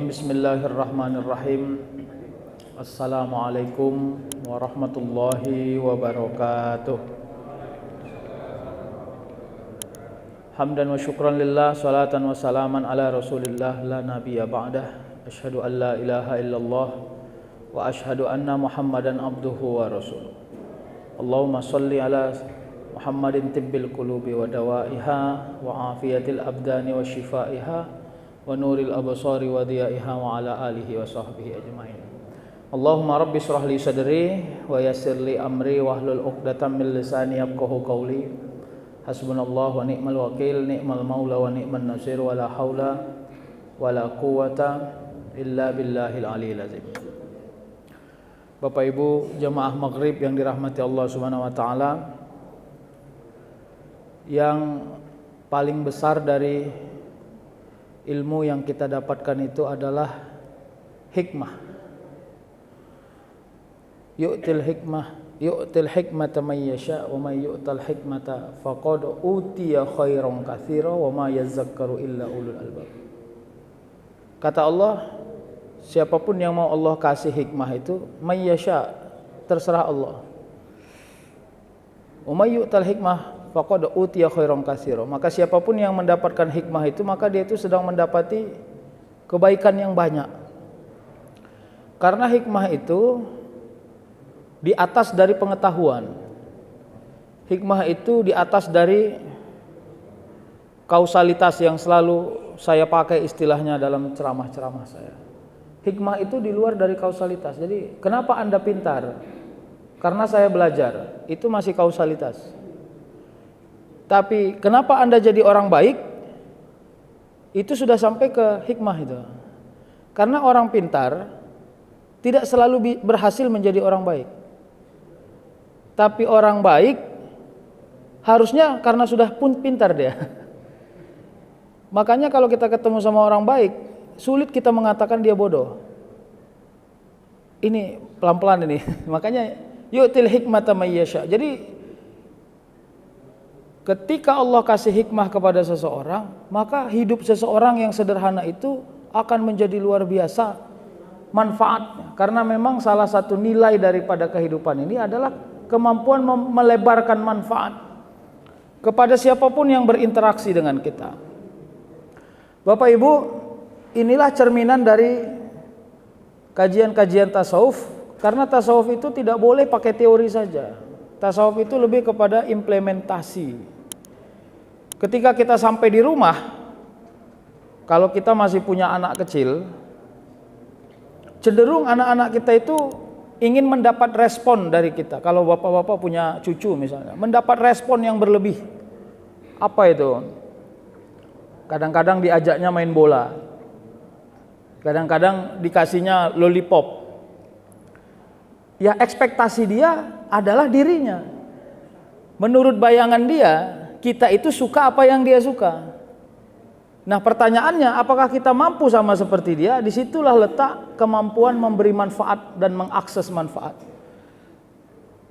Bismillahirrahmanirrahim. Bismillahirrahmanirrahim. Assalamualaikum warahmatullahi wabarakatuh. Hamdan wa syukran lillah, salatan wa salaman ala rasulillah, la nabiyya ba'dah. Asyhadu an la ilaha illallah wa asyhadu anna muhammadan abduhu wa rasuluh. Allahumma salli ala Muhammadin tibbil qulubi wa dawaiha wa afiyatil abdani wa shifaiha wa nuril absari wa diyaiha wa ala alihi wa sahbihi ajmain. Allahumma rabbi shrah li sadri wa yassir li amri wahlul 'uqdatam min lisani yafqahu qawli. Hasbunallahu wa ni'mal wakil, ni'mal maula wa ni'man nasir, wa la haula wa la quwata illa billahil aliyil azim. Bapak Ibu jemaah maghrib yang dirahmati Allah Subhanahu wa taala, yang paling besar dari ilmu yang kita dapatkan itu adalah hikmah. Yu'til hikmata man yasha wa may yu'tal hikmata faqad utiya khairan katsira wa ma yazakkaru illa ulul albab. Kata Allah, siapapun yang mau Allah kasih hikmah itu, man yasha, terserah Allah. Wa may yu'tal hikmah faqad utiya khairan katsira. Maka siapapun yang mendapatkan hikmah itu, maka dia itu sedang mendapati kebaikan yang banyak. Karena hikmah itu di atas dari pengetahuan. Hikmah itu di atas dari kausalitas yang selalu saya pakai istilahnya dalam ceramah-ceramah saya. Hikmah itu di luar dari kausalitas. Jadi kenapa Anda pintar? Karena saya belajar. Itu masih kausalitas. Tapi kenapa Anda jadi orang baik? Itu sudah sampai ke hikmah itu. Karena orang pintar tidak selalu berhasil menjadi orang baik. Tapi orang baik harusnya karena sudah pun pintar dia. Makanya kalau kita ketemu sama orang baik, sulit kita mengatakan dia bodoh. Ini pelan-pelan ini. Makanya yu'til hikmata may yasha. Jadi ketika Allah kasih hikmah kepada seseorang, maka hidup seseorang yang sederhana itu akan menjadi luar biasa manfaatnya. Karena memang salah satu nilai daripada kehidupan ini adalah kemampuan melebarkan manfaat kepada siapapun yang berinteraksi dengan kita. Bapak Ibu, inilah cerminan dari kajian-kajian tasawuf. Karena tasawuf itu tidak boleh pakai teori saja. Tasawuf itu lebih kepada implementasi. Ketika kita sampai di rumah, kalau kita masih punya anak kecil, cenderung anak-anak kita itu ingin mendapat respon dari kita. Kalau bapak-bapak punya cucu misalnya, mendapat respon yang berlebih. Apa itu? Kadang-kadang diajaknya main bola, kadang-kadang dikasihnya lollipop. Ya, ekspektasi dia adalah dirinya. Menurut bayangan dia, kita itu suka apa yang dia suka. Nah, pertanyaannya, apakah kita mampu sama seperti dia? Disitulah letak kemampuan memberi manfaat dan mengakses manfaat.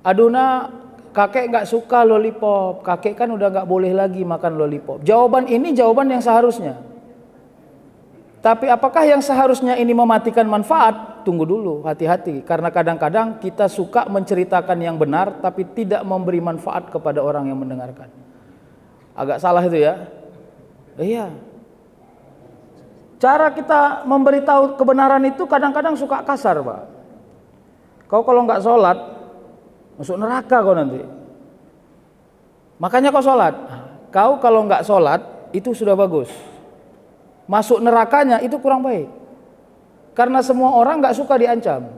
Aduna, kakek nggak suka lollipop, kakek kan udah nggak boleh lagi makan lollipop. Jawaban ini jawaban yang seharusnya. Tapi apakah yang seharusnya ini mematikan manfaat? Tunggu dulu, hati-hati. Karena kadang-kadang kita suka menceritakan yang benar, tapi tidak memberi manfaat kepada orang yang mendengarkan. Agak salah itu ya. Iya. Cara kita memberitahu kebenaran itu kadang-kadang suka kasar, Pak. Kau kalau nggak sholat, masuk neraka kau nanti. Makanya kau sholat. Kau kalau nggak sholat, itu sudah bagus. Masuk nerakanya itu kurang baik. Karena semua orang nggak suka diancam.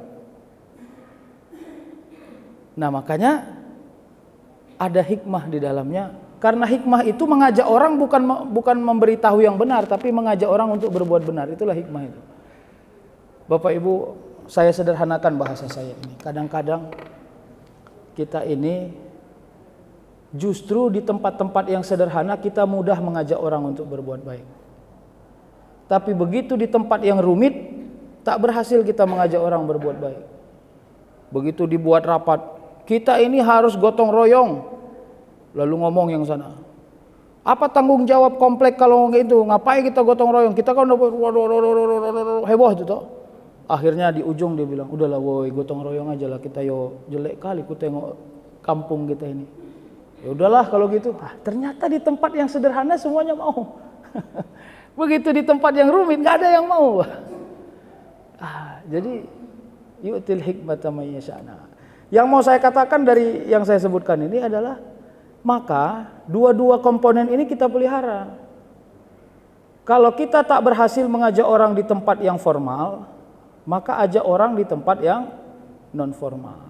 Nah, makanya ada hikmah di dalamnya. Karena hikmah itu mengajak orang bukan memberitahu yang benar, tapi mengajak orang untuk berbuat benar. Itulah hikmah itu. Bapak Ibu, saya sederhanakan bahasa saya ini. Kadang-kadang kita ini justru di tempat-tempat yang sederhana kita mudah mengajak orang untuk berbuat baik. Tapi begitu di tempat yang rumit, tak berhasil kita mengajak orang berbuat baik. Begitu dibuat rapat, kita ini harus gotong royong. Lalu ngomong yang sana, Apa tanggung jawab komplek kalau gitu? Ngapain kita gotong royong? Kita kan udah heboh itu toh. Akhirnya di ujung dia bilang, udahlah woi, gotong royong aja lah kita, yo jelek kali ku tengok kampung kita ini. Ya udahlah kalau gitu. Ternyata di tempat yang sederhana semuanya mau. Begitu di tempat yang rumit nggak ada yang mau. Jadi yu'til hikmata may yasha. Yang mau saya katakan dari yang saya sebutkan ini adalah, maka dua-dua komponen ini kita pelihara. Kalau kita tak berhasil mengajak orang di tempat yang formal, maka ajak orang di tempat yang non formal.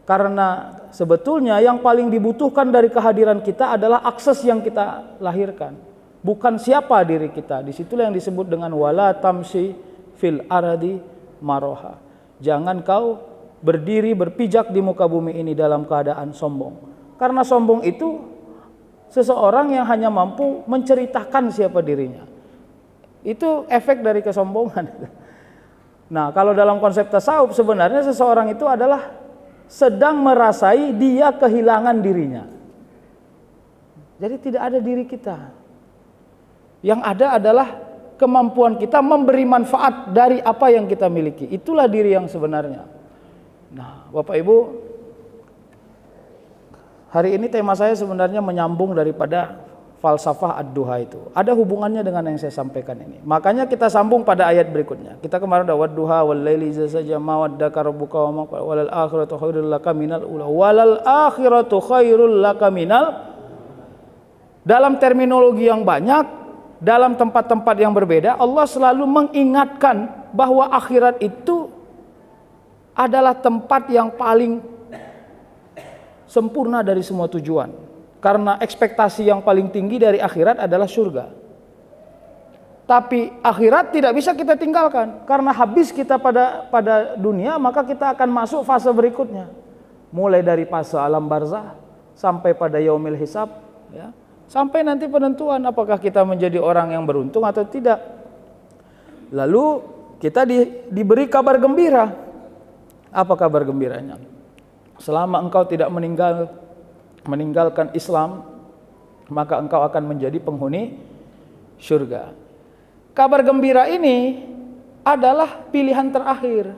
Karena sebetulnya yang paling dibutuhkan dari kehadiran kita adalah akses yang kita lahirkan, bukan siapa diri kita. Disitulah yang disebut dengan wala tamsi fil aradi maroha. Jangan kau berdiri berpijak di muka bumi ini dalam keadaan sombong. Karena sombong itu seseorang yang hanya mampu menceritakan siapa dirinya. Itu efek dari kesombongan. Nah, kalau dalam konsep tasawuf sebenarnya seseorang itu adalah sedang merasai dia kehilangan dirinya. Jadi tidak ada diri kita. Yang ada adalah kemampuan kita memberi manfaat dari apa yang kita miliki. Itulah diri yang sebenarnya. Nah, Bapak Ibu, hari ini tema saya sebenarnya menyambung daripada falsafah ad-duha itu. Ada hubungannya dengan yang saya sampaikan ini. Makanya kita sambung pada ayat berikutnya. Kita kemarin udah wadduha wal laili idza saja ma waddaka rabbuka wa ma walal akhiratu khairul laka minal ula. Walal akhiratu khairul laka minal. Dalam terminologi yang banyak, dalam tempat-tempat yang berbeda, Allah selalu mengingatkan bahwa akhirat itu adalah tempat yang paling sempurna dari semua tujuan. Karena ekspektasi yang paling tinggi dari akhirat adalah surga. Tapi akhirat tidak bisa kita tinggalkan. Karena habis kita pada dunia, maka kita akan masuk fase berikutnya. Mulai dari fase alam barzah sampai pada yaumil hisab, ya. Sampai nanti penentuan apakah kita menjadi orang yang beruntung atau tidak. Lalu kita diberi kabar gembira. Apa kabar gembiranya? Selama engkau tidak meninggalkan Islam, maka engkau akan menjadi penghuni surga. Kabar gembira ini adalah pilihan terakhir.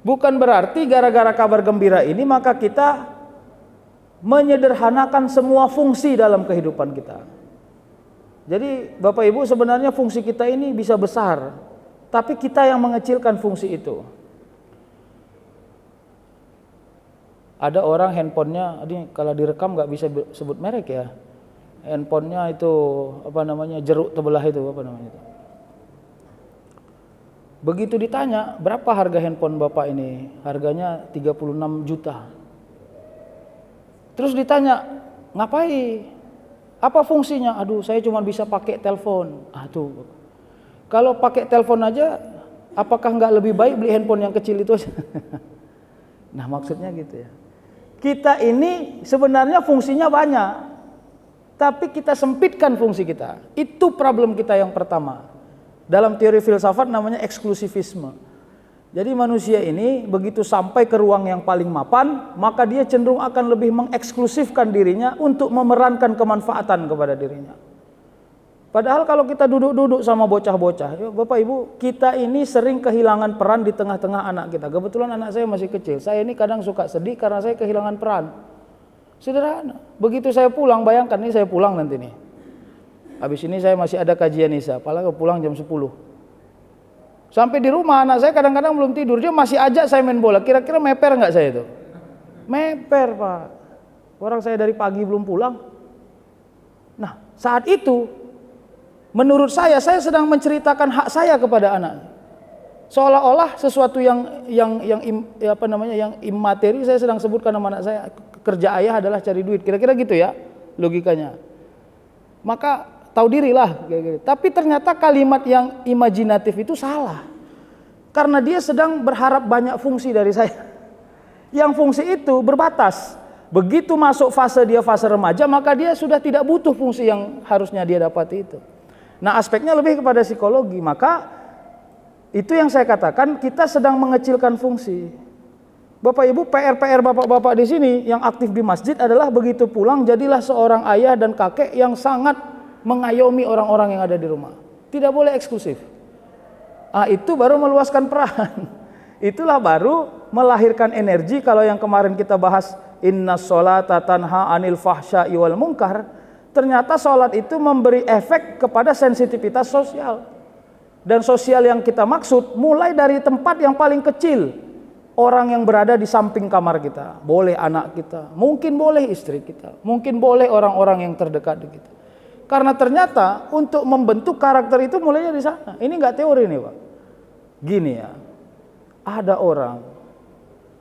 Bukan berarti gara-gara kabar gembira ini maka kita menyederhanakan semua fungsi dalam kehidupan kita. Jadi Bapak Ibu, sebenarnya fungsi kita ini bisa besar, tapi kita yang mengecilkan fungsi itu. Ada orang handphonenya, ini kalau direkam nggak bisa sebut merek ya. Handphonenya itu apa namanya, jeruk tebelah itu apa namanya itu. Begitu ditanya berapa harga handphone bapak ini, harganya 36 juta. Terus ditanya ngapain, apa fungsinya? Aduh, saya cuma bisa pakai telepon. Tuh, kalau pakai telepon aja, apakah nggak lebih baik beli handphone yang kecil itu aja? Nah, maksudnya gitu ya. Kita ini sebenarnya fungsinya banyak, tapi kita sempitkan fungsi kita. Itu problem kita yang pertama. Dalam teori filsafat namanya eksklusivisme. Jadi manusia ini begitu sampai ke ruang yang paling mapan, maka dia cenderung akan lebih mengeksklusifkan dirinya untuk memerankan kemanfaatan kepada dirinya. Padahal kalau kita duduk-duduk sama bocah-bocah, Bapak Ibu, kita ini sering kehilangan peran di tengah-tengah anak kita. Kebetulan anak saya masih kecil. Saya ini kadang suka sedih karena saya kehilangan peran. Sederhana. Begitu saya pulang, bayangkan nih saya pulang nanti nih. Habis ini saya masih ada kajian Isya, apalagi pulang jam 10. Sampai di rumah anak saya kadang-kadang belum tidur, dia masih ajak saya main bola. Kira-kira meper nggak saya itu? Meper, Pak. Orang saya dari pagi belum pulang. Nah, saat itu menurut saya sedang menceritakan hak saya kepada anak. Seolah-olah sesuatu yang imateri saya sedang sebutkan sama anak saya. Kerja ayah adalah cari duit. Kira-kira gitu ya logikanya. Maka tahu dirilah kayak gitu. Tapi ternyata kalimat yang imajinatif itu salah. Karena dia sedang berharap banyak fungsi dari saya. Yang fungsi itu berbatas. Begitu masuk fase remaja, maka dia sudah tidak butuh fungsi yang harusnya dia dapati itu. Nah, aspeknya lebih kepada psikologi. Maka itu yang saya katakan, kita sedang mengecilkan fungsi. Bapak Ibu, PR bapak-bapak di sini yang aktif di masjid adalah begitu pulang jadilah seorang ayah dan kakek yang sangat mengayomi orang-orang yang ada di rumah. Tidak boleh eksklusif. Itu baru meluaskan peran. Itulah baru melahirkan energi. Kalau yang kemarin kita bahas inna sholata tanha anil fahsya'i wal munkar, ternyata sholat itu memberi efek kepada sensitivitas sosial. Dan sosial yang kita maksud mulai dari tempat yang paling kecil. Orang yang berada di samping kamar kita, boleh anak kita, mungkin boleh istri kita, mungkin boleh orang-orang yang terdekat di kita. Karena ternyata untuk membentuk karakter itu mulainya di sana. Ini nggak teori nih Pak. Gini ya, ada orang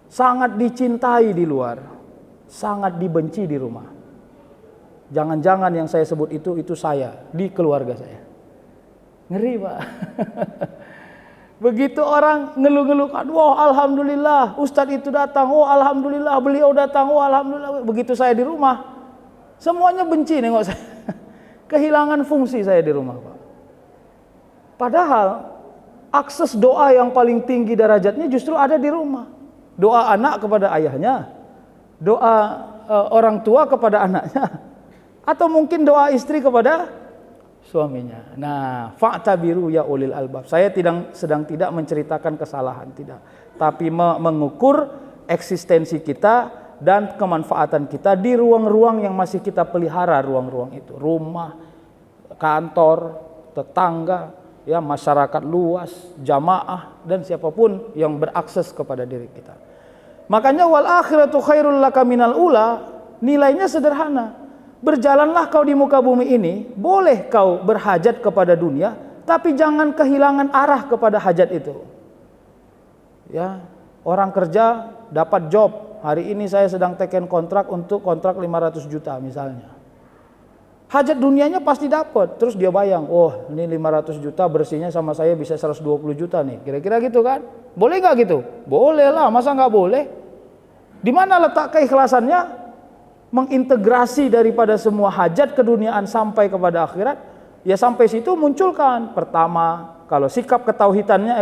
sangat dicintai di luar, sangat dibenci di rumah. Jangan-jangan yang saya sebut itu saya di keluarga saya. Ngeri Pak. Begitu orang ngeluh-ngeluhkan, wah alhamdulillah Ustadz itu datang, oh alhamdulillah beliau datang, oh alhamdulillah. Begitu saya di rumah, semuanya benci nengok saya. Kehilangan fungsi saya di rumah Pak. Padahal akses doa yang paling tinggi derajatnya justru ada di rumah. Doa anak kepada ayahnya, doa orang tua kepada anaknya, atau mungkin doa istri kepada suaminya. Nah, fa'tabiru ya ulil albab. Saya sedang tidak menceritakan kesalahan, tidak. Tapi mengukur eksistensi kita dan kemanfaatan kita di ruang-ruang yang masih kita pelihara, ruang-ruang itu. Rumah, kantor, tetangga, ya masyarakat luas, jamaah, dan siapapun yang berakses kepada diri kita. Makanya wal akhiratu khairul laka minal ula, nilainya sederhana. Berjalanlah kau di muka bumi ini, boleh kau berhajat kepada dunia, tapi jangan kehilangan arah kepada hajat itu. Ya, orang kerja dapat job. Hari ini saya sedang teken kontrak untuk kontrak 500 juta misalnya. Hajat dunianya pasti dapat. Terus dia bayang, oh ini 500 juta bersihnya sama saya bisa 120 juta nih. Kira-kira gitu kan? Boleh nggak gitu? Boleh lah, masa nggak boleh? Di mana letak keikhlasannya? Mengintegrasi daripada semua hajat keduniaan sampai kepada akhirat, ya sampai situ munculkan. Pertama, kalau sikap ketauhidannya,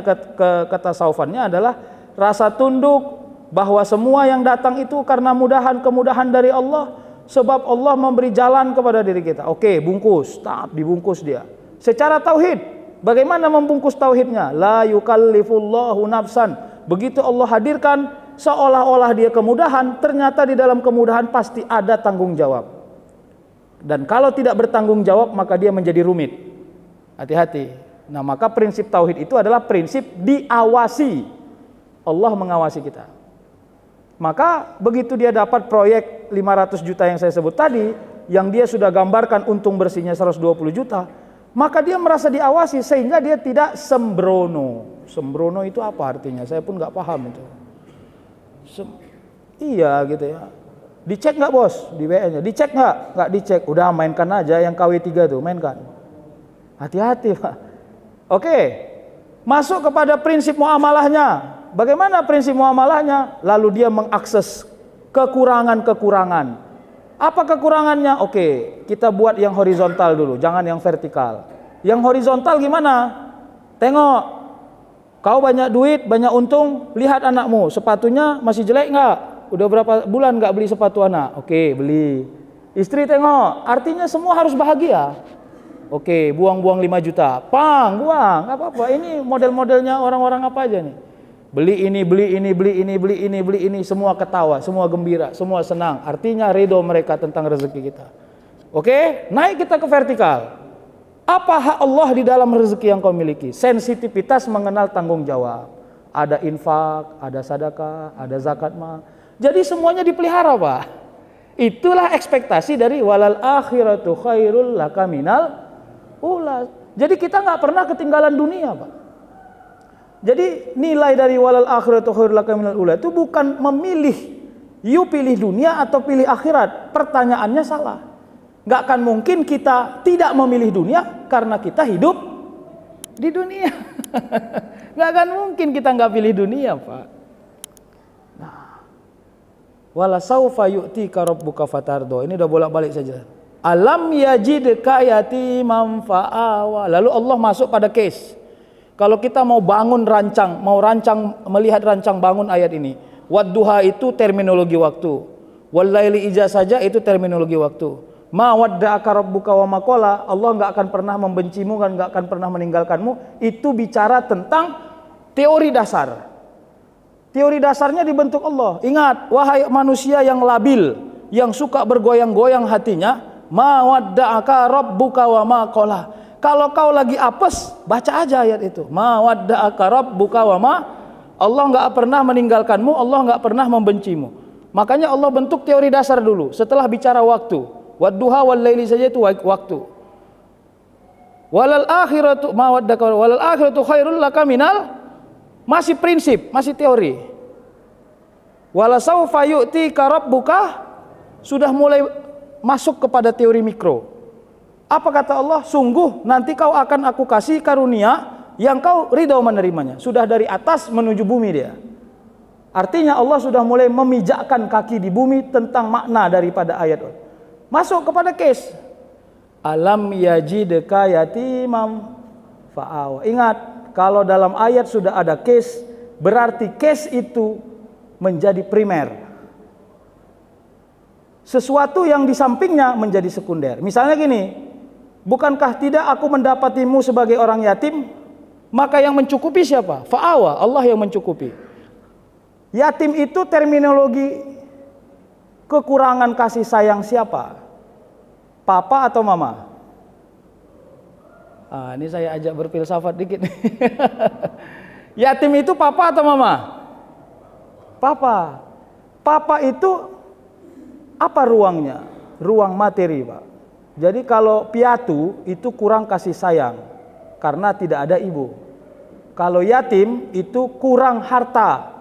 ketasawufannya adalah rasa tunduk bahwa semua yang datang itu karena kemudahan dari Allah, sebab Allah memberi jalan kepada diri kita. Oke, bungkus, dibungkus dia. Secara tauhid, bagaimana membungkus tauhidnya? La yukallifullahu nafsan. Begitu Allah hadirkan, seolah-olah dia kemudahan, ternyata di dalam kemudahan pasti ada tanggung jawab. Dan kalau tidak bertanggung jawab, maka dia menjadi rumit. Hati-hati. Nah, maka prinsip tauhid itu adalah prinsip diawasi. Allah mengawasi kita. Maka begitu dia dapat proyek 500 juta yang saya sebut tadi, yang dia sudah gambarkan untung bersihnya 120 juta, maka dia merasa diawasi sehingga dia tidak sembrono. Sembrono itu apa artinya? Saya pun nggak paham itu. Iya gitu ya. Dicek nggak bos di WA-nya? Dicek nggak? Nggak dicek. Udah mainkan aja yang KW3 tuh, mainkan. Hati-hati Pak. Oke. Masuk kepada prinsip muamalahnya. Bagaimana prinsip muamalahnya? Lalu dia mengakses kekurangan-kekurangan. Apa kekurangannya? Oke, kita buat yang horizontal dulu, jangan yang vertikal. Yang horizontal gimana? Tengok. Kau banyak duit, banyak untung, lihat anakmu, sepatunya masih jelek nggak? Udah berapa bulan nggak beli sepatu anak? Oke, beli. Istri tengok, artinya semua harus bahagia. Oke, buang-buang 5 juta. Buang, nggak apa-apa. Ini model-modelnya orang-orang apa aja nih? Beli ini, semua ketawa, semua gembira, semua senang. Artinya ridho mereka tentang rezeki kita. Oke, naik kita ke vertikal. Apa hak Allah di dalam rezeki yang kau miliki? Sensitivitas mengenal tanggung jawab. Ada infak, ada sedekah, ada zakat mal. Jadi semuanya dipelihara Pak. Itulah ekspektasi dari walal akhiratu khairul laka minal ula. Jadi kita nggak pernah ketinggalan dunia Pak. Jadi nilai dari walal akhiratu khairul laka minal ula itu bukan memilih, you pilih dunia atau pilih akhirat. Pertanyaannya salah. Gak akan mungkin kita tidak memilih dunia karena kita hidup di dunia. Gak akan mungkin kita gak pilih dunia Pak. Nah, wala saufa yu'tika rabbuka fatardo. Ini udah bolak-balik saja. Alam yajidka yatiman fa'awa. Lalu Allah masuk pada case. Kalau kita mau bangun rancang, melihat rancang bangun ayat ini, Wadduha itu terminologi waktu. Wallaili idza saja itu terminologi waktu. Ma wadda'aka rabbuka wa ma qala, Allah enggak akan pernah membencimu dan enggak akan pernah meninggalkanmu. Itu bicara tentang teori dasar. Teori dasarnya dibentuk Allah. Ingat, wahai manusia yang labil, yang suka bergoyang-goyang hatinya, ma wadda'aka rabbuka wa ma qala. Kalau kau lagi apes, baca aja ayat itu. Ma wadda'aka rabbuka wa ma, Allah enggak pernah meninggalkanmu, Allah enggak pernah membencimu. Makanya Allah bentuk teori dasar dulu setelah bicara waktu. Wadduha wal laili saja itu waktu. Walal akhiratu ma waddaka walal akhiratu khairul laka minal, masih prinsip, masih teori. Wala saufa yu'tika rabbuka, sudah mulai masuk kepada teori mikro. Apa kata Allah? Sungguh nanti kau akan aku kasih karunia yang kau ridho menerimanya. Sudah dari atas menuju bumi dia. Artinya Allah sudah mulai memijakkan kaki di bumi tentang makna daripada ayat. Masuk kepada case. Alam yajidka yatimam fa'awa. Ingat, kalau dalam ayat sudah ada case, berarti case itu menjadi primer. Sesuatu yang di sampingnya menjadi sekunder. Misalnya gini, bukankah tidak aku mendapatimu sebagai orang yatim? Maka yang mencukupi siapa? Fa'awa, Allah yang mencukupi. Yatim itu terminologi kekurangan kasih sayang siapa? Papa atau mama? Ini saya ajak berfilsafat dikit. Yatim itu papa atau mama? Papa. Papa itu apa ruangnya? Ruang materi, Pak. Jadi kalau piatu itu kurang kasih sayang karena tidak ada ibu. Kalau yatim itu kurang harta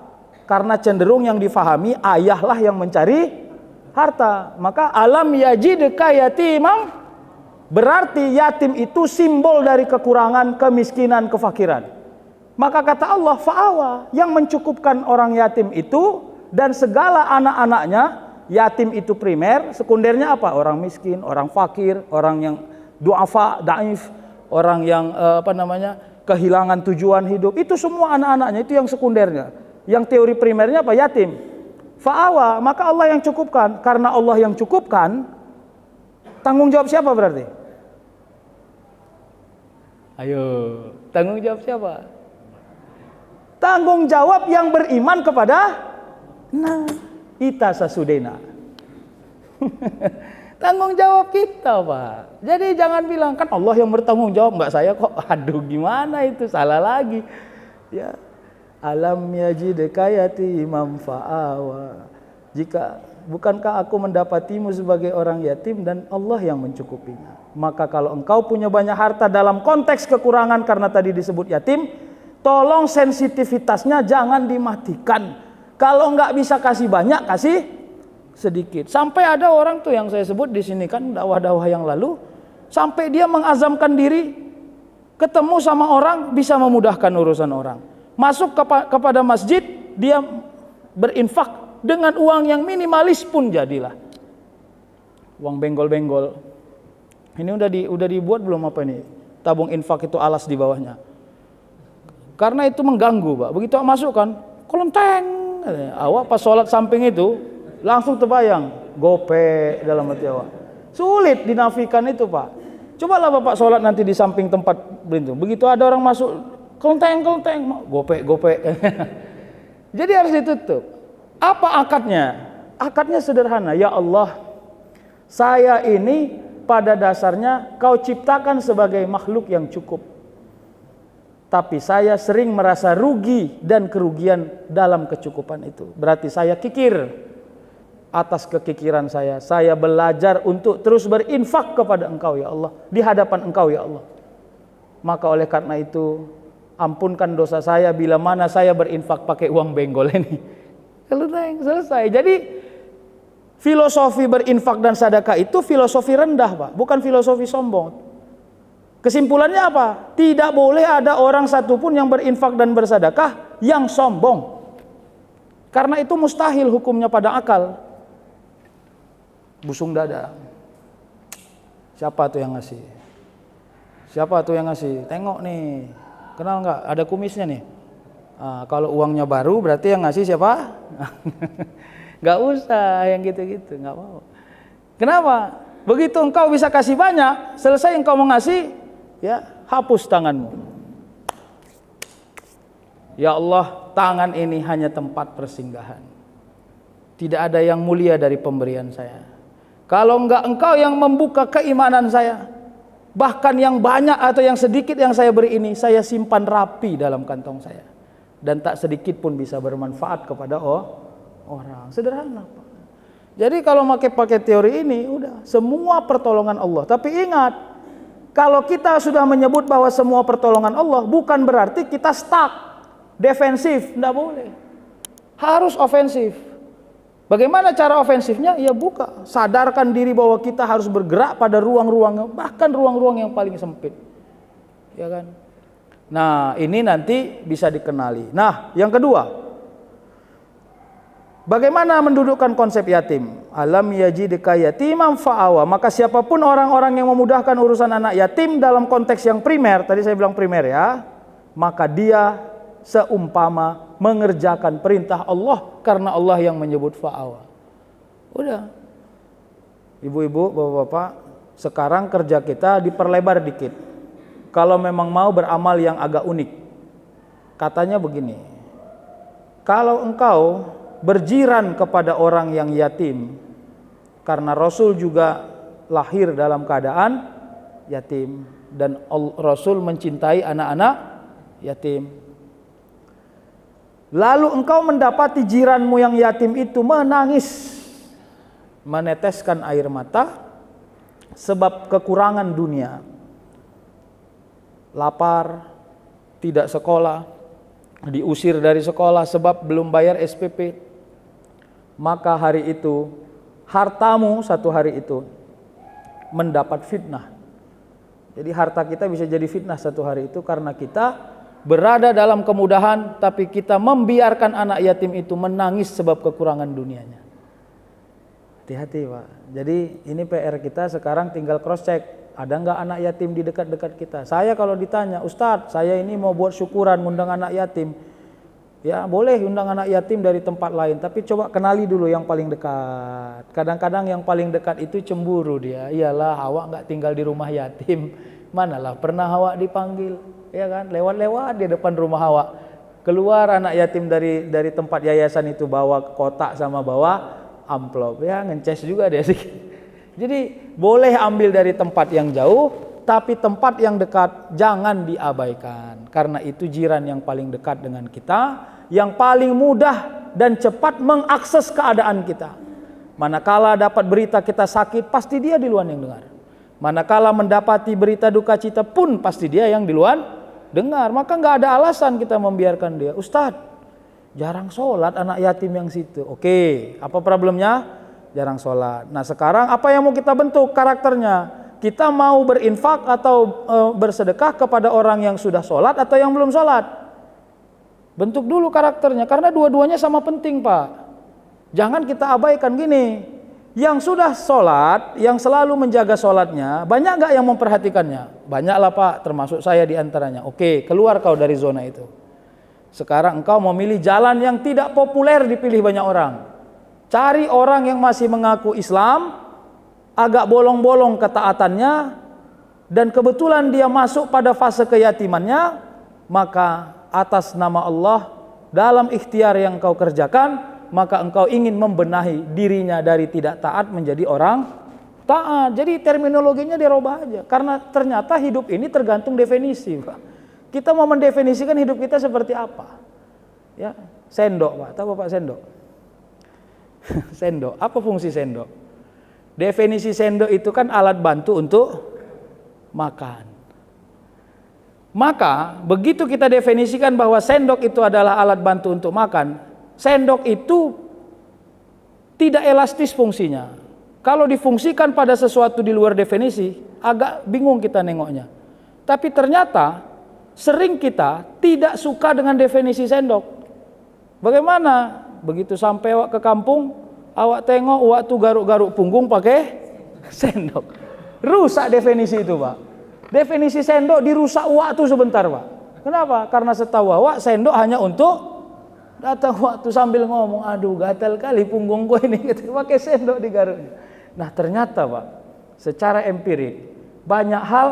karena cenderung yang difahami ayahlah yang mencari harta. Maka alam yajidka yatimam, berarti yatim itu simbol dari kekurangan, kemiskinan, kefakiran. Maka kata Allah, fa'awa, yang mencukupkan orang yatim itu dan segala anak-anaknya. Yatim itu primer, sekundernya apa? Orang miskin, orang fakir, orang yang du'afa, daif, orang yang kehilangan tujuan hidup. Itu semua anak-anaknya, itu yang sekundernya. Yang teori primernya apa? Yatim. Fa'awa, maka Allah yang cukupkan. Karena Allah yang cukupkan, tanggung jawab siapa berarti? Ayo, tanggung jawab siapa? Tanggung jawab yang beriman kepada Ita sasudena. Tanggung jawab kita, Pak. Jadi jangan bilang kan Allah yang bertanggung jawab, enggak saya kok. Aduh, gimana itu? Salah lagi. Ya. Alam yajidka yatimam fa'awa. Bukankah aku mendapatimu sebagai orang yatim dan Allah yang mencukupinya? Maka kalau engkau punya banyak harta dalam konteks kekurangan karena tadi disebut yatim, tolong sensitivitasnya jangan dimatikan. Kalau enggak bisa kasih banyak, kasih sedikit. Sampai ada orang tuh yang saya sebut di sini kan dakwah-dakwah yang lalu, sampai dia mengazamkan diri ketemu sama orang bisa memudahkan urusan orang. Masuk kepada masjid, dia berinfak dengan uang yang minimalis pun jadilah. Uang benggol-benggol. Ini udah dibuat belum apa ini? Tabung infak itu alas di bawahnya. Karena itu mengganggu, Pak. Begitu masuk kan, kelenteng. Awak pas sholat samping itu langsung terbayang gope dalam hati awak. Sulit dinafikan itu, Pak. Cobalah Bapak sholat nanti di samping tempat itu. Begitu ada orang masuk kelenteng gope. Jadi harus ditutup. Apa akadnya? Akadnya sederhana. Ya Allah, saya ini pada dasarnya kau ciptakan sebagai makhluk yang cukup. Tapi saya sering merasa rugi dan kerugian dalam kecukupan itu. Berarti saya kikir. Atas kekikiran saya belajar untuk terus berinfak kepada Engkau ya Allah, di hadapan Engkau ya Allah. Maka oleh karena itu, ampunkan dosa saya bila mana saya berinfak pakai uang benggol ini. Selesai. Jadi filosofi berinfak dan sedekah itu filosofi rendah, Pak, bukan filosofi sombong. Kesimpulannya apa? Tidak boleh ada orang satupun yang berinfak dan bersedekah yang sombong. Karena itu mustahil hukumnya pada akal. Busung dada. Siapa tuh yang ngasih? Siapa tuh yang ngasih? Tengok nih. Kenal nggak? Ada kumisnya nih. Kalau uangnya baru berarti yang ngasih siapa? Nggak usah yang gitu-gitu, nggak mau. Kenapa? Begitu engkau bisa kasih banyak, selesai engkau mengasih, ya hapus tanganmu. Ya Allah, tangan ini hanya tempat persinggahan. Tidak ada yang mulia dari pemberian saya. Kalau enggak engkau yang membuka keimanan saya, bahkan yang banyak atau yang sedikit yang saya beri ini, saya simpan rapi dalam kantong saya. Dan tak sedikit pun bisa bermanfaat kepada orang. Sederhana, Pak. Jadi kalau pakai teori ini, udah semua pertolongan Allah. Tapi ingat, kalau kita sudah menyebut bahwa semua pertolongan Allah, bukan berarti kita stuck, defensif, enggak boleh. Harus ofensif. Bagaimana cara ofensifnya? Ya buka, sadarkan diri bahwa kita harus bergerak pada ruang-ruang, bahkan ruang-ruang yang paling sempit. Ya kan? Nah, ini nanti bisa dikenali. Nah, yang kedua, bagaimana mendudukkan konsep yatim? Alam yajidka yatiman fa'awa. Maka siapapun orang-orang yang memudahkan urusan anak yatim dalam konteks yang primer, tadi saya bilang primer ya, maka dia seumpama mengerjakan perintah Allah, karena Allah yang menyebut fa'awa. Udah. Ibu-ibu, bapak-bapak, sekarang kerja kita diperlebar dikit. Kalau memang mau beramal yang agak unik, katanya begini, kalau engkau berjiran kepada orang yang yatim, karena Rasul juga lahir dalam keadaan yatim, dan Rasul mencintai anak-anak yatim. Lalu engkau mendapati jiranmu yang yatim itu menangis, meneteskan air mata sebab kekurangan dunia, lapar, tidak sekolah, diusir dari sekolah sebab belum bayar SPP, maka hari itu hartamu satu hari itu mendapat fitnah. Jadi harta kita bisa jadi fitnah satu hari itu karena kita berada dalam kemudahan, tapi kita membiarkan anak yatim itu menangis sebab kekurangan dunianya. Hati-hati, Pak. Jadi ini PR kita sekarang, tinggal cross check, ada nggak anak yatim di dekat-dekat kita. Saya kalau ditanya, Ustadz, saya ini mau buat syukuran, undang anak yatim. Ya boleh undang anak yatim dari tempat lain, tapi coba kenali dulu yang paling dekat. Kadang-kadang yang paling dekat itu cemburu dia. Iyalah, awak nggak tinggal di rumah yatim, manalah pernah awak dipanggil, ya kan? Lewat-lewat di depan rumah awak, keluar anak yatim dari tempat yayasan itu bawa kotak sama bawa amplop, ya ngeces juga dia sih. Jadi boleh ambil dari tempat yang jauh, tapi tempat yang dekat jangan diabaikan, karena itu jiran yang paling dekat dengan kita, yang paling mudah dan cepat mengakses keadaan kita. Manakala dapat berita kita sakit, pasti dia duluan yang dengar. Manakala mendapati berita duka cita pun, pasti dia yang duluan dengar. Maka nggak ada alasan kita membiarkan dia. Ustadz, jarang sholat anak yatim yang situ. Oke, apa problemnya? Jarang sholat. Nah sekarang apa yang mau kita bentuk karakternya? Kita mau berinfak atau bersedekah kepada orang yang sudah sholat atau yang belum sholat? Bentuk dulu karakternya, karena dua-duanya sama penting, Pak. Jangan kita abaikan gini. Yang sudah sholat, yang selalu menjaga sholatnya, banyak nggak yang memperhatikannya? Banyaklah, Pak, termasuk saya diantaranya. Oke, keluar kau dari zona itu. Sekarang engkau memilih jalan yang tidak populer dipilih banyak orang. Cari orang yang masih mengaku Islam, agak bolong-bolong ketaatannya, dan kebetulan dia masuk pada fase keyatimannya, maka atas nama Allah, dalam ikhtiar yang kau kerjakan, maka engkau ingin membenahi dirinya dari tidak taat menjadi orang taat. Jadi terminologinya dirubah aja, karena ternyata hidup ini tergantung definisi, Pak. Kita mau mendefinisikan hidup kita seperti apa? Ya, sendok, Pak. Tahu Bapak sendok? Sendok, apa fungsi sendok? Definisi sendok itu kan alat bantu untuk makan. Maka begitu kita definisikan bahwa sendok itu adalah alat bantu untuk makan, sendok itu tidak elastis fungsinya. Kalau difungsikan pada sesuatu di luar definisi, agak bingung kita nengoknya. Tapi ternyata sering kita tidak suka dengan definisi sendok. Bagaimana? Begitu sampai awak ke kampung, awak tengok awak tuh garuk-garuk punggung pakai sendok. Rusak definisi itu, Pak. Definisi sendok dirusak awak tuh sebentar, Pak. Kenapa? Karena setahu awak sendok hanya untuk Datang waktu sambil ngomong, aduh gatal kali punggungku ini, gitu, pakai sendok digaruknya. Nah ternyata Pak, secara empirik banyak hal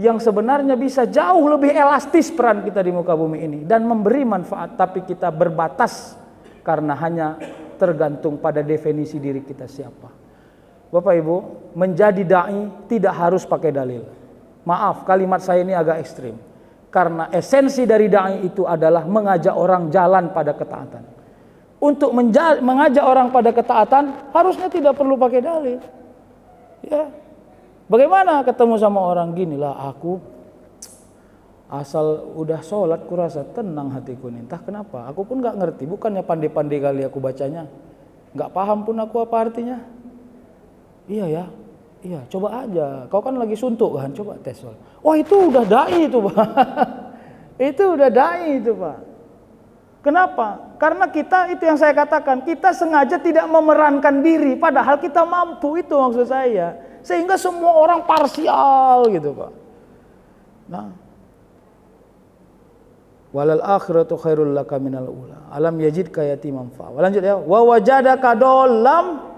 yang sebenarnya bisa jauh lebih elastis peran kita di muka bumi ini dan memberi manfaat, tapi kita berbatas karena hanya tergantung pada definisi diri kita siapa. Bapak Ibu, menjadi dai tidak harus pakai dalil. Maaf, kalimat saya ini agak ekstrim. Karena esensi dari dai itu adalah mengajak orang jalan pada ketaatan. Untuk mengajak orang pada ketaatan harusnya tidak perlu pakai dalil. Ya. Bagaimana ketemu sama orang gini lah, aku asal udah sholat kurasa tenang hatiku nih. Entah kenapa, aku pun nggak ngerti. Bukannya pandai-pandai kali aku bacanya, nggak paham pun aku apa artinya. Iya ya. Iya, coba aja. Kau kan lagi suntuk kan, coba tes. Oh itu udah dai itu Pak. Itu udah dai itu Pak. Kenapa? Karena kita, itu yang saya katakan, kita sengaja tidak memerankan diri, padahal kita mampu, itu maksud saya. Sehingga semua orang parsial gitu Pak. Nah, walal akhiratu khairul laka minal ula. Alam yajidka yatiman fa. Lanjut ya. Wa wajadaka dollam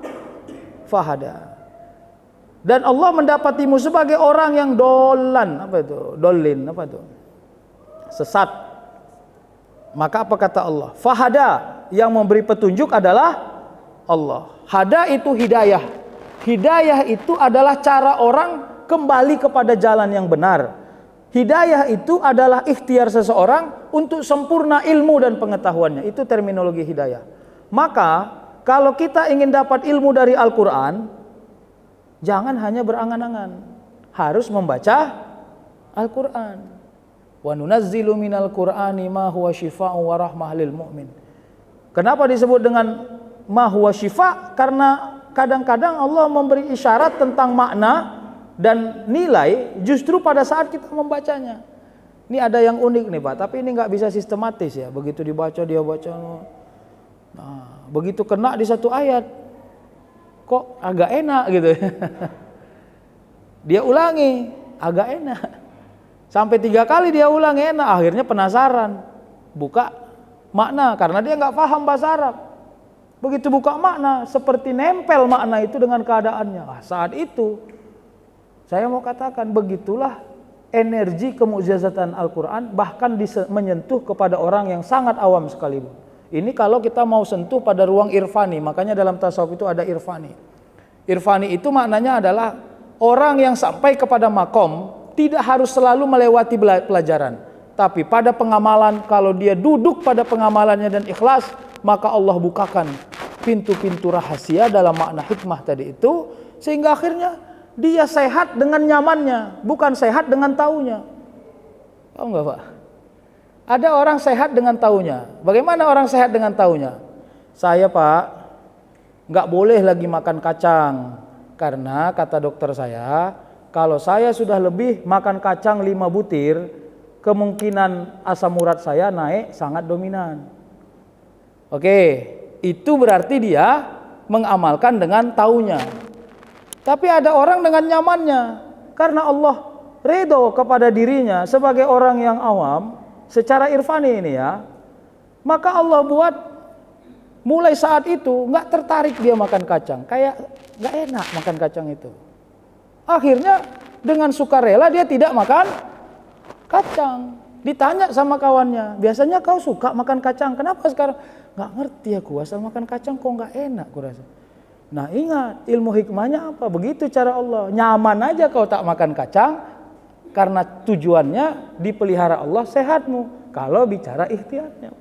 fahada. Dan Allah mendapatimu sebagai orang yang dolan, apa itu? Dolin, apa itu? Sesat. Maka apa kata Allah? Fahada, yang memberi petunjuk adalah Allah. Hada itu hidayah. Hidayah itu adalah cara orang kembali kepada jalan yang benar. Hidayah itu adalah ikhtiar seseorang untuk sempurna ilmu dan pengetahuannya. Itu terminologi hidayah. Maka kalau kita ingin dapat ilmu dari Al-Quran, jangan hanya berangan-angan, harus membaca Al-Quran. Wa nunazzilu minal Qur'ani ma huwa syifaa'un wa rahmah lil mu'min. Kenapa disebut dengan ma huwa syifa'? Karena kadang-kadang Allah memberi isyarat tentang makna dan nilai justru pada saat kita membacanya. Ini ada yang unik nih Pak, tapi ini nggak bisa sistematis ya. Begitu dibaca dia baca, nah, begitu kena di satu ayat, kok agak enak gitu. Dia ulangi, agak enak. Sampai 3 kali dia ulangi enak, akhirnya penasaran. Buka makna, karena dia nggak paham bahasa Arab. Begitu buka makna, seperti nempel makna itu dengan keadaannya. Saat itu, saya mau katakan, begitulah energi kemukjizatan Al-Quran, bahkan menyentuh kepada orang yang sangat awam sekalipun. Ini kalau kita mau sentuh pada ruang irfani, makanya dalam tasawuf itu ada irfani. Irfani itu maknanya adalah orang yang sampai kepada makom tidak harus selalu melewati pelajaran, tapi pada pengamalan, kalau dia duduk pada pengamalannya dan ikhlas, maka Allah bukakan pintu-pintu rahasia dalam makna hikmah tadi itu, sehingga akhirnya dia sehat dengan nyamannya, bukan sehat dengan taunya. Paham nggak Pak? Ada orang sehat dengan taunya. Bagaimana orang sehat dengan taunya? Saya Pak, nggak boleh lagi makan kacang, karena kata dokter saya, kalau saya sudah lebih makan kacang 5 butir, kemungkinan asam urat saya naik sangat dominan. Oke, itu berarti dia mengamalkan dengan taunya. Tapi ada orang dengan nyamannya, karena Allah ridho kepada dirinya sebagai orang yang awam, secara irfani ini ya, maka Allah buat mulai saat itu nggak tertarik dia makan kacang, kayak nggak enak makan kacang itu. Akhirnya dengan sukarela dia tidak makan kacang. Ditanya sama kawannya, biasanya kau suka makan kacang, kenapa sekarang? Nggak ngerti aku, asal makan kacang kok nggak enak kurasa. Nah ingat, ilmu hikmahnya apa? Begitu cara Allah. Nyaman aja kau tak makan kacang, karena tujuannya dipelihara Allah sehatmu. Kalau bicara ikhtiarnya,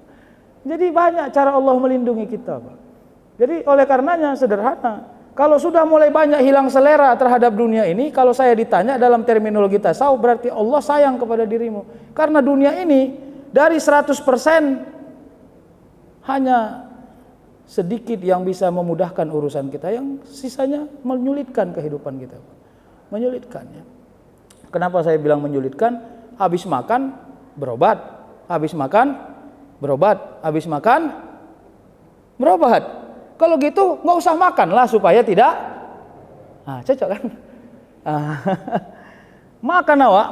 jadi banyak cara Allah melindungi kita Pak. Jadi oleh karenanya sederhana, kalau sudah mulai banyak hilang selera terhadap dunia ini, kalau saya ditanya dalam terminologi tasawuf, berarti Allah sayang kepada dirimu. Karena dunia ini dari 100% hanya sedikit yang bisa memudahkan urusan kita, yang sisanya menyulitkan kehidupan kita. Menyulitkan ya. Kenapa saya bilang menyulitkan? Habis makan berobat, habis makan berobat, habis makan berobat. Kalau gitu nggak usah makan lah supaya tidak, nah, cocok kan? Makan awak,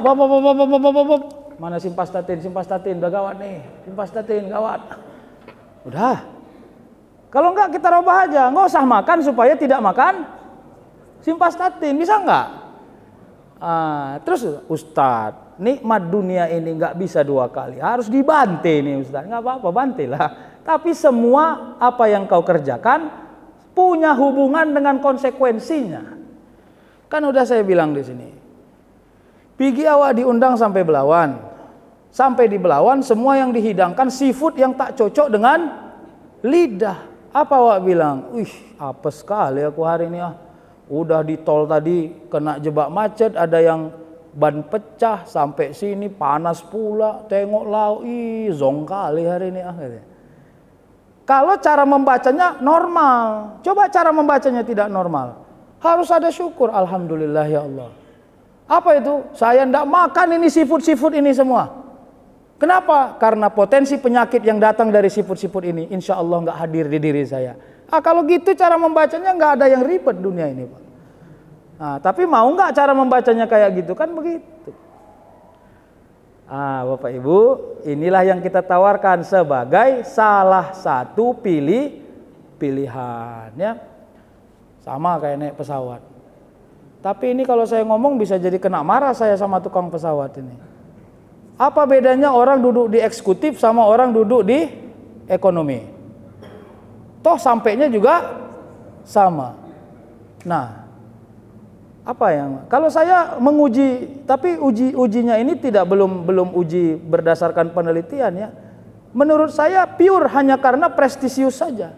mana simpastatin udah gawat nih, simpastatin gawat. Udah. Kalau enggak kita robah aja, nggak usah makan supaya tidak makan simvastatin, bisa enggak? Terus Ustadz, nikmat dunia ini nggak bisa 2 kali, harus dibantai nih Ustadz. Nggak apa-apa, bantilah. Tapi semua apa yang kau kerjakan punya hubungan dengan konsekuensinya. Kan udah saya bilang di sini. Pigi awak diundang sampai Belawan. Sampai di Belawan semua yang dihidangkan seafood yang tak cocok dengan lidah. Apa awak bilang? Apes sekali aku hari ini Udah di tol tadi kena jebak macet, ada yang ban pecah sampai sini panas pula, tengok laut, zong kali hari ini Kalau cara membacanya normal, coba cara membacanya tidak normal. Harus ada syukur, alhamdulillah ya Allah. Apa itu? Saya tidak makan ini seafood ini semua. Kenapa? Karena potensi penyakit yang datang dari seafood ini insya Allah nggak hadir di diri saya. Kalau gitu cara membacanya nggak ada yang ribet dunia ini, Pak. Tapi mau nggak cara membacanya kayak gitu? Kan begitu. Bapak Ibu, inilah yang kita tawarkan sebagai salah satu pilihan ya. Sama kayak naik pesawat. Tapi ini kalau saya ngomong bisa jadi kena marah saya sama tukang pesawat ini. Apa bedanya orang duduk di eksekutif sama orang duduk di ekonomi? Toh sampainya juga sama. Nah, apa yang kalau saya menguji, tapi ujinya ini belum uji berdasarkan penelitian ya. Menurut saya pure hanya karena prestisius saja.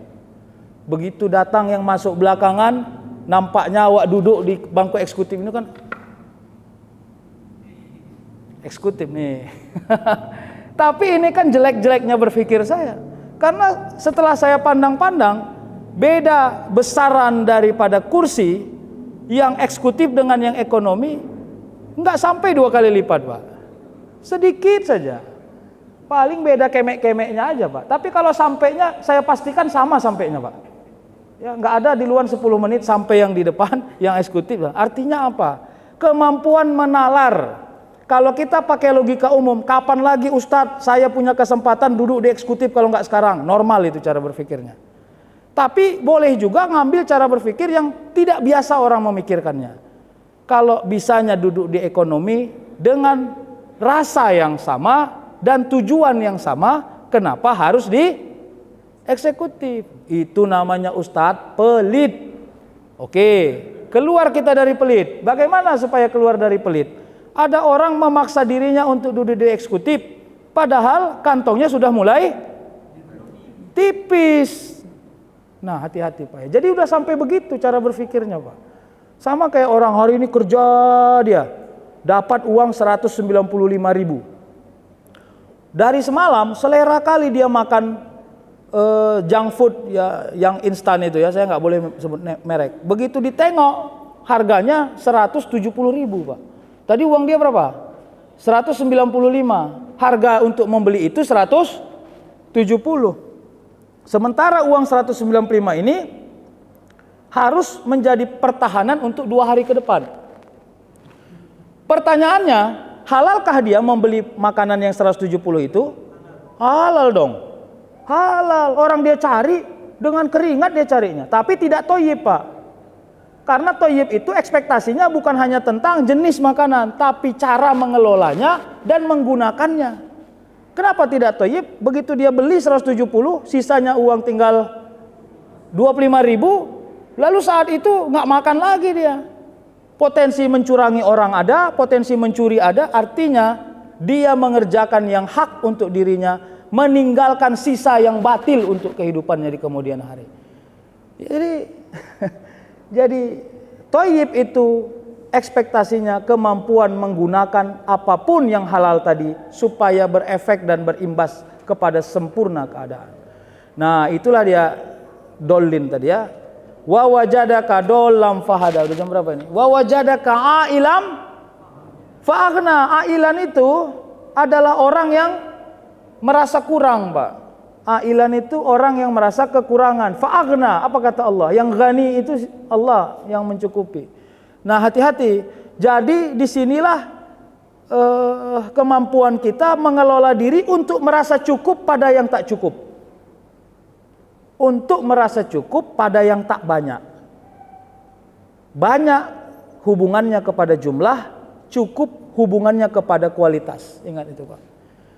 Begitu datang yang masuk belakangan, nampaknya awak duduk di bangku eksekutif ini kan eksekutif nih. Tapi ini kan jelek-jeleknya berpikir saya. Karena setelah saya pandang-pandang, beda besaran daripada kursi yang eksekutif dengan yang ekonomi nggak sampai 2 kali lipat, Pak. Sedikit saja. Paling beda kemek-kemeknya aja, Pak. Tapi kalau sampainya saya pastikan sama sampainya, Pak. Ya, nggak ada di luar 10 menit sampai yang di depan yang eksekutif. Artinya apa? Kemampuan menalar. Kalau kita pakai logika umum, kapan lagi Ustadz saya punya kesempatan duduk di eksekutif kalau nggak sekarang? Normal itu cara berpikirnya. Tapi boleh juga ngambil cara berpikir yang tidak biasa orang memikirkannya. Kalau bisanya duduk di ekonomi dengan rasa yang sama dan tujuan yang sama, kenapa harus di eksekutif? Itu namanya Ustadz pelit. Oke, keluar kita dari pelit. Bagaimana supaya keluar dari pelit? Ada orang memaksa dirinya untuk duduk di eksekutif, padahal kantongnya sudah mulai tipis. Nah, hati-hati Pak. Jadi udah sampai begitu cara berpikirnya, Pak. Sama kayak orang hari ini kerja dia dapat uang 195.000. Dari semalam selera kali dia makan junk food ya, yang instan itu ya, saya nggak boleh sebut merek. Begitu ditengok harganya 170.000, Pak. Tadi uang dia berapa? 195. Harga untuk membeli itu 170. Sementara uang 195 ini harus menjadi pertahanan untuk 2 hari ke depan. Pertanyaannya, halalkah dia membeli makanan yang 170 itu? Halal dong. Halal. Orang dia cari dengan keringat dia carinya. Tapi tidak toyib, Pak. Karena toyib itu ekspektasinya bukan hanya tentang jenis makanan, tapi cara mengelolanya dan menggunakannya. Kenapa tidak toyib? Begitu dia beli 170, sisanya uang tinggal 25.000, lalu saat itu nggak makan lagi dia. Potensi mencurangi orang ada, potensi mencuri ada, artinya dia mengerjakan yang hak untuk dirinya, meninggalkan sisa yang batil untuk kehidupannya di kemudian hari. Jadi toyib itu ekspektasinya kemampuan menggunakan apapun yang halal tadi supaya berefek dan berimbas kepada sempurna keadaan. Nah, itulah dia dolin tadi ya. Wa wajadaka dollam fahada. Udah jam berapa ini? Wa wajadaka ailam fa'aghna. Ailan itu adalah orang yang merasa kurang, Pak. Ailan itu orang yang merasa kekurangan. Fa'aghna, apa kata Allah? Yang ghani itu Allah yang mencukupi. Nah, hati-hati. Jadi disinilah kemampuan kita mengelola diri untuk merasa cukup pada yang tak cukup. untuk merasa cukup pada yang tak banyak. Banyak hubungannya kepada jumlah, cukup hubungannya kepada kualitas. Ingat itu Pak.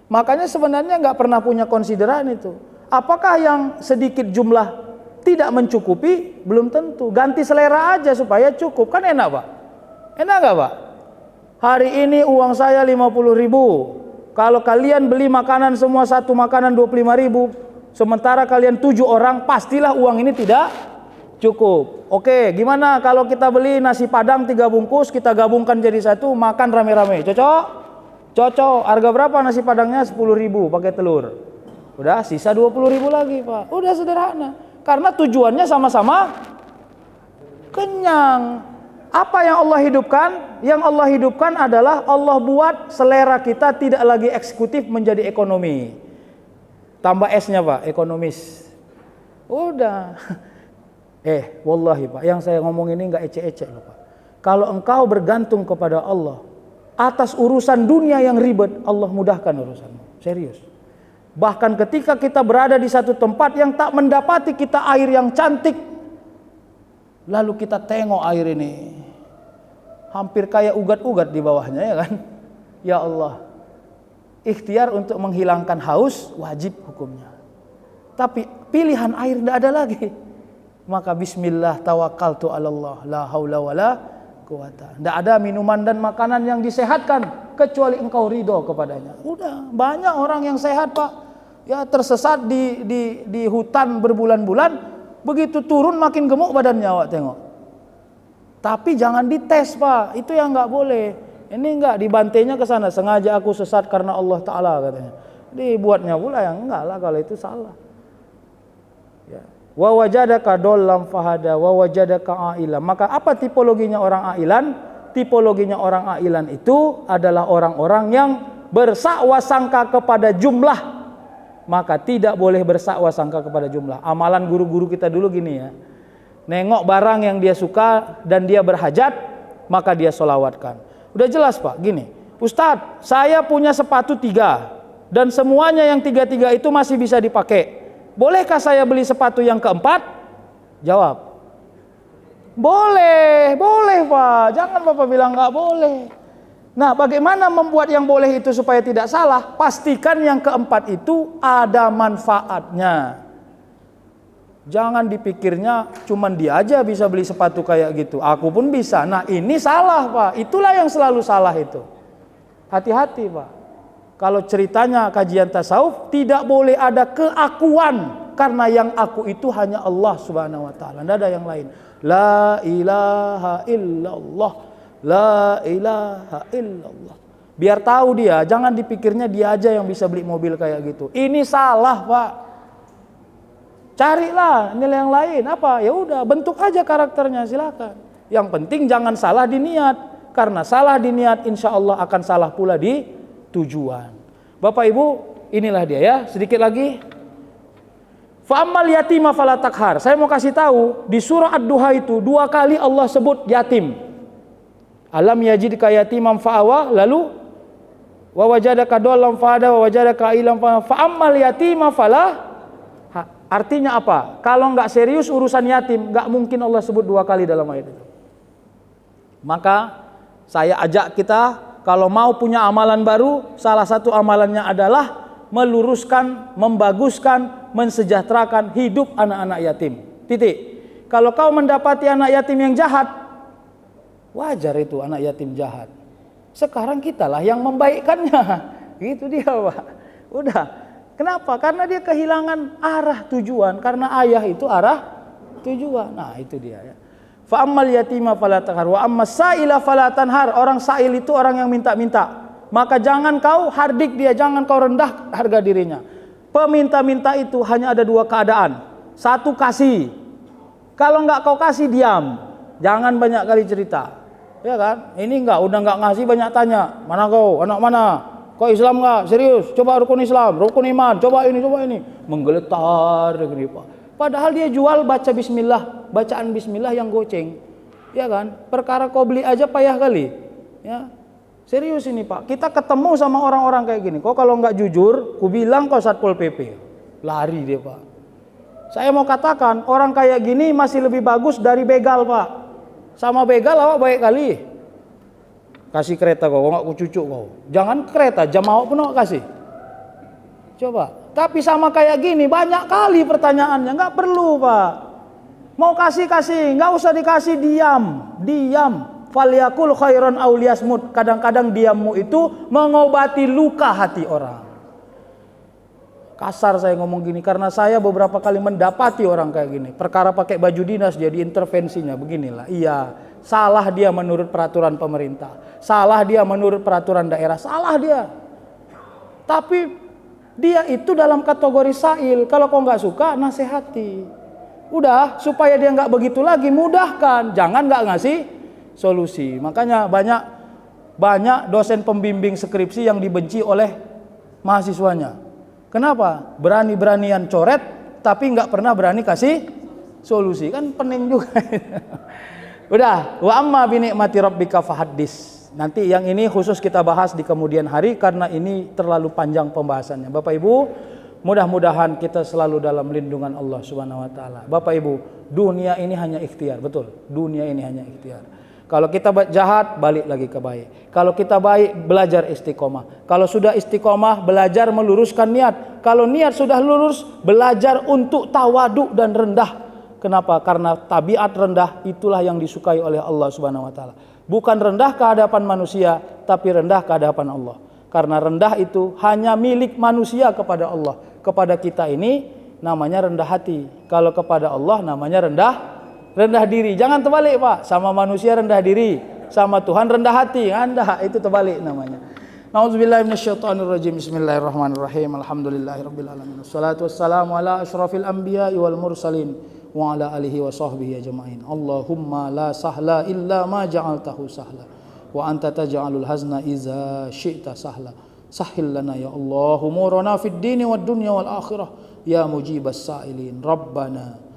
Makanya sebenarnya nggak pernah punya konsideran itu. Apakah yang sedikit jumlah tidak mencukupi? Belum tentu. Ganti selera aja supaya cukup. Kan enak Pak. Enak nggak Pak? Hari ini uang saya 50.000. Kalau kalian beli makanan semua satu makanan 25.000. Sementara kalian 7 orang, pastilah uang ini tidak cukup. Oke, gimana kalau kita beli nasi padang 3 bungkus, kita gabungkan jadi satu, makan rame-rame. Cocok? Cocok. Harga berapa nasi padangnya? 10.000 pakai telur. Udah sisa 20.000 lagi Pak. Udah sederhana. Karena tujuannya sama-sama kenyang. Apa yang Allah hidupkan? Yang Allah hidupkan adalah Allah buat selera kita tidak lagi eksekutif menjadi ekonomi. Tambah S-nya Pak, ekonomis. Udah. Wallahi Pak, yang saya ngomong ini nggak ecek-ecek loh Pak. Kalau engkau bergantung kepada Allah atas urusan dunia yang ribet, Allah mudahkan urusanmu. Serius. Bahkan ketika kita berada di satu tempat yang tak mendapati kita air yang cantik, lalu kita tengok air ini, hampir kayak ugat-ugat di bawahnya ya kan? Ya Allah. Ikhtiar untuk menghilangkan haus wajib hukumnya. Tapi pilihan air tidak ada lagi. Maka bismillah tawakkaltu 'ala Allah la haula wala quwata. Tidak ada minuman dan makanan yang disehatkan kecuali engkau ridho kepadanya. Udah, banyak orang yang sehat Pak. Ya tersesat di hutan berbulan-bulan, begitu turun makin gemuk badannya Wak tengok. Tapi jangan dites Pak, itu yang nggak boleh. Ini enggak, dibantainya ke sana, sengaja aku sesat karena Allah Ta'ala katanya. Dibuatnya pula yang enggak lah kalau itu salah. Ya. Wa wajadaka dollam fahada wa wajadaka ailan. Maka apa tipologinya orang ailan? Tipologinya orang ailan itu adalah orang-orang yang bersakwa sangka kepada jumlah. Maka tidak boleh bersakwa sangka kepada jumlah. Amalan guru-guru kita dulu gini ya. Nengok barang yang dia suka dan dia berhajat, maka dia solawatkan. Udah jelas Pak, gini, Ustadz, saya punya sepatu 3 dan semuanya yang 3 itu masih bisa dipakai. Bolehkah saya beli sepatu yang keempat? Jawab, boleh Pak. Jangan Bapak bilang nggak boleh. Nah, bagaimana membuat yang boleh itu supaya tidak salah? Pastikan yang keempat itu ada manfaatnya. Jangan dipikirnya cuman dia aja bisa beli sepatu kayak gitu, aku pun bisa. Nah ini salah Pak, itulah yang selalu salah itu. Hati-hati Pak. Kalau ceritanya kajian tasawuf, tidak boleh ada keakuan, karena yang aku itu hanya Allah Subhanahu wa Ta'ala, tidak ada yang lain. La ilaha illallah, la ilaha illallah. Biar tahu dia, jangan dipikirnya dia aja yang bisa beli mobil kayak gitu. Ini salah Pak. Carilah nilai yang lain apa? Ya udah, bentuk aja karakternya, silakan. Yang penting jangan salah di niat, karena salah di niat insya Allah akan salah pula di tujuan. Bapak Ibu, inilah dia ya. Sedikit lagi. Fa'ammal yatima fala takhar. Saya mau kasih tahu di surah Ad-Duha itu 2 kali Allah sebut yatim. Alam yajidka yatiman fa'awa, lalu wa wajadaka dollam fa'ada wa wajadaka ailan fa'ammal yatima fala. Artinya apa? Kalau nggak serius urusan yatim, nggak mungkin Allah sebut 2 kali dalam ayat itu. Maka saya ajak kita, kalau mau punya amalan baru, salah satu amalannya adalah meluruskan, membaguskan, mensejahterakan hidup anak-anak yatim. Titik. Kalau kau mendapati anak yatim yang jahat, wajar itu anak yatim jahat. Sekarang kitalah yang membaikkannya. Gitu dia Pak. Udah. Kenapa? Karena dia kehilangan arah tujuan. Karena ayah itu arah tujuan. Nah itu dia ya. Fa'ammal yatima fala takhar wa ammas sa'ila fala tanhar. Orang sa'il itu orang yang minta-minta. Maka jangan kau hardik dia, jangan kau rendah harga dirinya. Peminta-minta itu hanya ada 2 keadaan. 1 kasih. Kalau enggak kau kasih, diam. Jangan banyak kali cerita. Ya kan? Ini enggak, udah enggak ngasih banyak tanya. Mana kau? Anak mana? Kau Islam enggak? Serius? Coba rukun Islam, rukun iman, coba ini, coba ini. Menggeletar begini Pak. Padahal dia jual baca bismillah, bacaan bismillah yang goceng. Ya kan? Perkara kau beli aja payah kali. Ya. Serius ini Pak. Kita ketemu sama orang-orang kayak gini. Kau kalau enggak jujur, ku bilang kau Satpol PP. Lari dia Pak. Saya mau katakan orang kayak gini masih lebih bagus dari begal, Pak. Sama begal awak baik kali. Kasih kereta kau nggak ku cucuk kau. Jangan kereta, jam awak pun awak kasih. Coba. Tapi sama kayak gini banyak kali pertanyaannya, nggak perlu, Pak. Mau kasih, nggak usah dikasih, diam. Falyakul khairan aw liyasmut. Kadang-kadang diammu itu mengobati luka hati orang. Kasar saya ngomong gini karena saya beberapa kali mendapati orang kayak gini. Perkara pakai baju dinas jadi intervensinya beginilah. Iya, salah dia menurut peraturan pemerintah. Salah dia menurut peraturan daerah. Salah dia. Tapi dia itu dalam kategori sa'il. Kalau kau nggak suka, nasihati. Udah, supaya dia nggak begitu lagi, mudahkan. Jangan nggak ngasih solusi. Makanya banyak dosen pembimbing skripsi yang dibenci oleh mahasiswanya. Kenapa? Berani-beranian coret tapi nggak pernah berani kasih solusi. Kan pening juga. Udah, wa amma bi ni'mati rabbika fahaddis. Nanti yang ini khusus kita bahas di kemudian hari karena ini terlalu panjang pembahasannya. Bapak Ibu, mudah-mudahan kita selalu dalam lindungan Allah Subhanahu wa taala. Bapak Ibu, dunia ini hanya ikhtiar, betul. Dunia ini hanya ikhtiar. Kalau kita jahat, balik lagi ke baik. Kalau kita baik, belajar istiqomah. Kalau sudah istiqomah, belajar meluruskan niat. Kalau niat sudah lurus, belajar untuk tawadu dan rendah. Kenapa? Karena tabiat rendah itulah yang disukai oleh Allah Subhanahu wa taala. Bukan rendah ke hadapan manusia, tapi rendah ke hadapan Allah. Karena rendah itu hanya milik manusia kepada Allah. Kepada kita ini namanya rendah hati. Kalau kepada Allah namanya rendah diri. Jangan terbalik, Pak. Sama manusia rendah diri, sama Tuhan rendah hati. Anda itu terbalik namanya. Nauzubillahi minasyaitonirrajim. Bismillahirrahmanirrahim. Alhamdulillahirabbil alamin. Wassalatu wassalamu ala asyrafil anbiya'i wal mursalin wa ala alihi wa sahbihi ajma'in. Allahumma la sahla illa ma ja'altahu sahla wa anta taj'alul hazna iza syi'ta sahla. Sahhil lana ya Allah umurana fid dini wad dunya wal akhirah ya mujibas sa'ilin. Rabbana